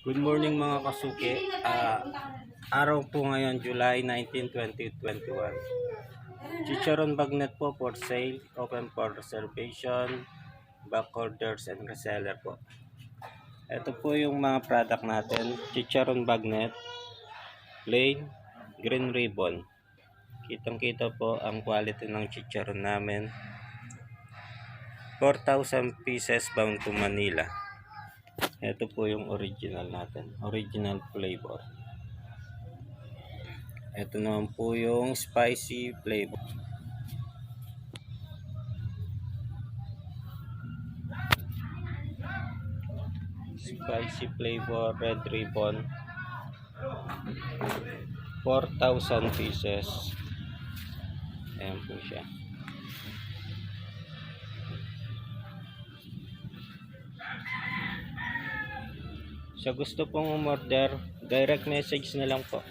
Good morning mga kasuki. Araw po ngayon, July 19, 2021. Chicharon bagnet po for sale, open for reservation, back orders and reseller po. Ito po yung mga product natin. Chicharon bagnet, plain, green ribbon. Kitang kita po ang quality ng chicharon namin. 4,000 pieces bound to Manila. Ito po yung original natin, original flavor. Ito naman po yung spicy flavor. Spicy flavor, red ribbon. 4,000 pieces. Ayan po siya. Sa gusto pong umorder, direct message na lang po.